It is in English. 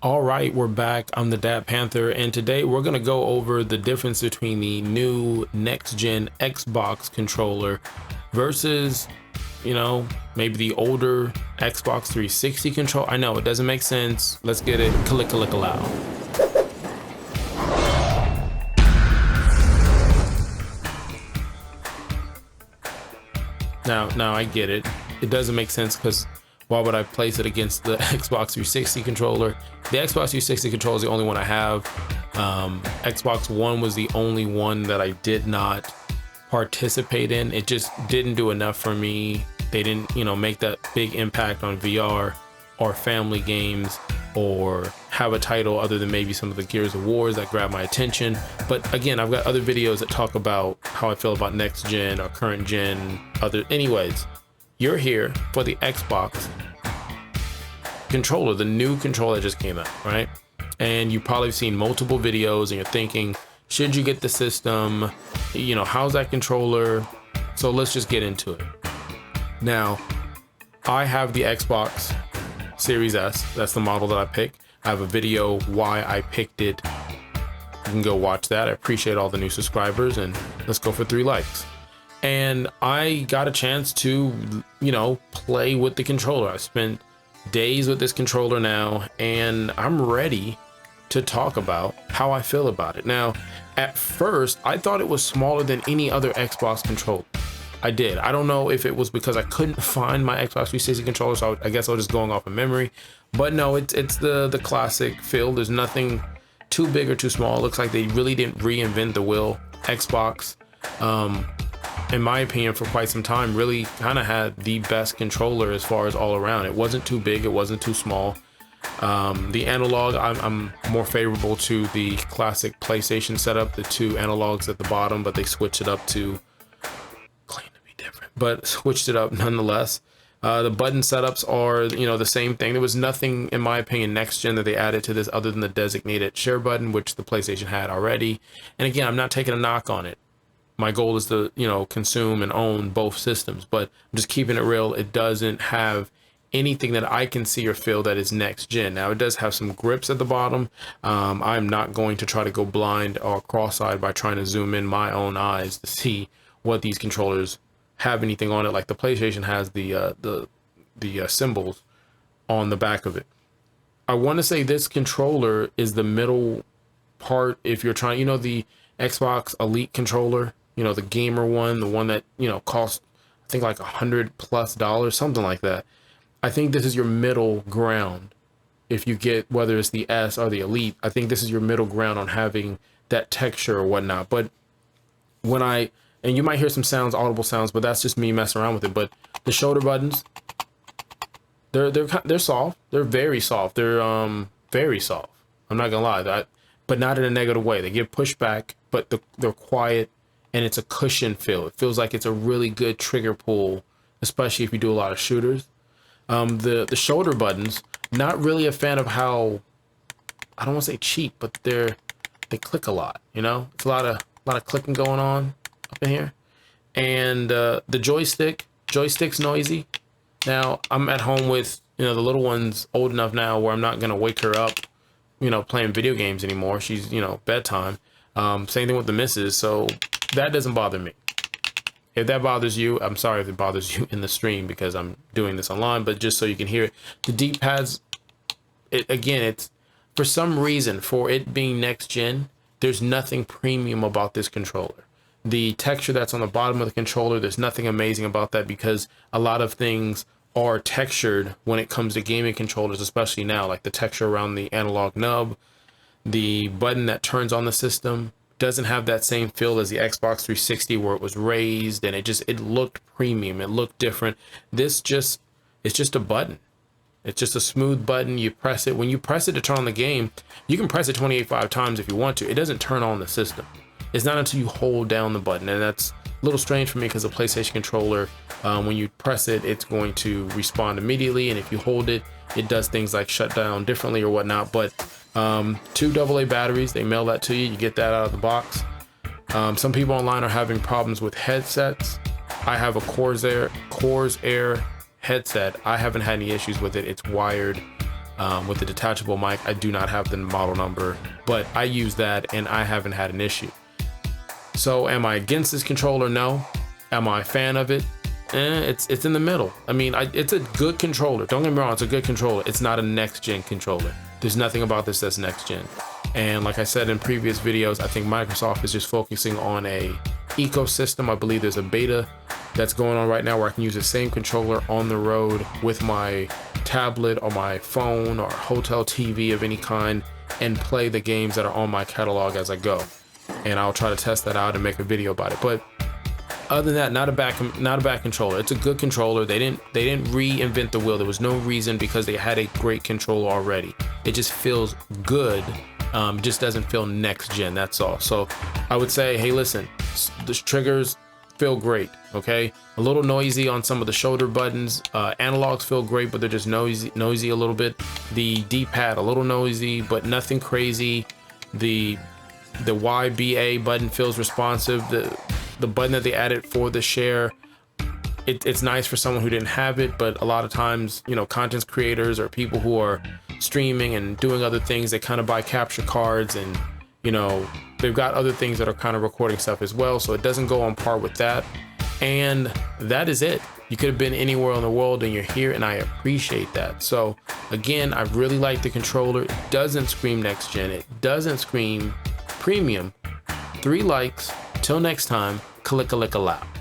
All right, we're back. I'm the Dadadpanther, and today we're going to go over the difference between the new next-gen Xbox controller versus, maybe the older Xbox 360 controller. I know, it doesn't make sense. Let's get it. Click loud. Now I get it. It doesn't make sense because why would I place it against the Xbox 360 controller? The Xbox 360 controller is the only one I have. Xbox One was the only one that I did not participate in. It just didn't do enough for me. They didn't, make that big impact on VR or family games or have a title other than maybe some of the Gears of Wars that grabbed my attention. But again, I've got other videos that talk about how I feel about next gen or current gen. Anyways, you're here for the Xbox controller, the new controller that just came out, right? And you've probably seen multiple videos and you're thinking, should you get the system? How's that controller? So let's just get into it. Now, I have the Xbox Series S. That's the model that I picked. I have a video why I picked it. You can go watch that. I appreciate all the new subscribers, and let's go for 3 likes. And I got a chance to, play with the controller. I spent days with this controller now, and I'm ready to talk about how I feel about it. Now, at first, I thought it was smaller than any other Xbox controller. I did. I don't know if it was because I couldn't find my Xbox 360 controller, so I guess I was just going off of memory. But no, it's the classic feel. There's nothing too big or too small. It looks like they really didn't reinvent the wheel. Xbox, in my opinion, for quite some time, really kind of had the best controller as far as all around. It wasn't too big, it wasn't too small. The analog, I'm more favorable to the classic PlayStation setup, the 2 analogs at the bottom, but they switched it up to claim to be different, but switched it up nonetheless. The button setups are, the same thing. There was nothing, in my opinion, next gen that they added to this other than the designated share button, which the PlayStation had already. And again, I'm not taking a knock on it. My goal is to, consume and own both systems, but I'm just keeping it real. It doesn't have anything that I can see or feel that is next gen. Now, it does have some grips at the bottom. I'm not going to try to go blind or cross-eyed by trying to zoom in my own eyes to see what these controllers have anything on it. Like the PlayStation has the symbols on the back of it. I want to say this controller is the middle part. If you're trying, the Xbox Elite controller, the gamer one, the one that, cost, I think like $100+, something like that. I think this is your middle ground. If you get, whether it's the S or the Elite, I think this is your middle ground on having that texture or whatnot. But and you might hear some sounds, audible sounds, but that's just me messing around with it. But the shoulder buttons, they're soft. They're very soft. They're very soft. I'm not gonna lie, but not in a negative way. They give pushback, but they're quiet, and it's a cushion feel. It feels like it's a really good trigger pull, especially if you do a lot of shooters. The shoulder buttons, not really a fan of how, I don't want to say cheap, but they click a lot. It's a lot of clicking going on up in here. And the joystick's noisy. Now, I'm at home with, the little one's old enough now where I'm not gonna wake her up, playing video games anymore. She's, bedtime. Same thing with the missus, so that doesn't bother me. If that bothers you, I'm sorry if it bothers you in the stream because I'm doing this online, but just so you can hear it. The D-pads, it's for some reason, for it being next gen, there's nothing premium about this controller. The texture that's on the bottom of the controller, there's nothing amazing about that because a lot of things are textured when it comes to gaming controllers, especially now, like the texture around the analog nub, the button that turns on the system doesn't have that same feel as the Xbox 360 where it was raised and it looked premium. It looked different. It's just a button. It's just a smooth button. You press it. When you press it to turn on the game, you can press it 28 times if you want to. It doesn't turn on the system. It's not until you hold down the button, and that's a little strange for me because the PlayStation controller, when you press it, it's going to respond immediately, and if you hold it, it does things like shut down differently or whatnot. But 2 AA batteries, they mail that to you. You get that out of the box. Some people online are having problems with headsets. I have a Corsair headset. I haven't had any issues with it. It's wired with the detachable mic. I do not have the model number, but I use that and I haven't had an issue. So am I against this controller? No. Am I a fan of it? It's in the middle. I mean, it's a good controller. Don't get me wrong, it's a good controller. It's not a next gen controller. There's nothing about this that's next gen. And like I said in previous videos, I think Microsoft is just focusing on a ecosystem. I believe there's a beta that's going on right now where I can use the same controller on the road with my tablet or my phone or hotel TV of any kind and play the games that are on my catalog as I go. And I'll try to test that out and make a video about it. But other than that, not a bad controller. It's a good controller. They didn't reinvent the wheel. There was no reason because they had a great controller already. It just feels good. Just doesn't feel next gen. That's all. So I would say, hey, listen, the triggers feel great. Okay, a little noisy on some of the shoulder buttons. Analogs feel great, but they're just noisy a little bit. The D-pad a little noisy, but nothing crazy. The YBA button feels responsive. The button that they added for the share, it's nice for someone who didn't have it, but a lot of times, you know, content creators or people who are streaming and doing other things, they kind of buy capture cards and, you know, they've got other things that are kind of recording stuff as well, so it doesn't go on par with that. And that is it. You could have been anywhere in the world and you're here, and I appreciate that. So again, I really like the controller. It doesn't scream next gen. It doesn't scream premium. 3 likes. Till next time, click-a-lick-a-lap.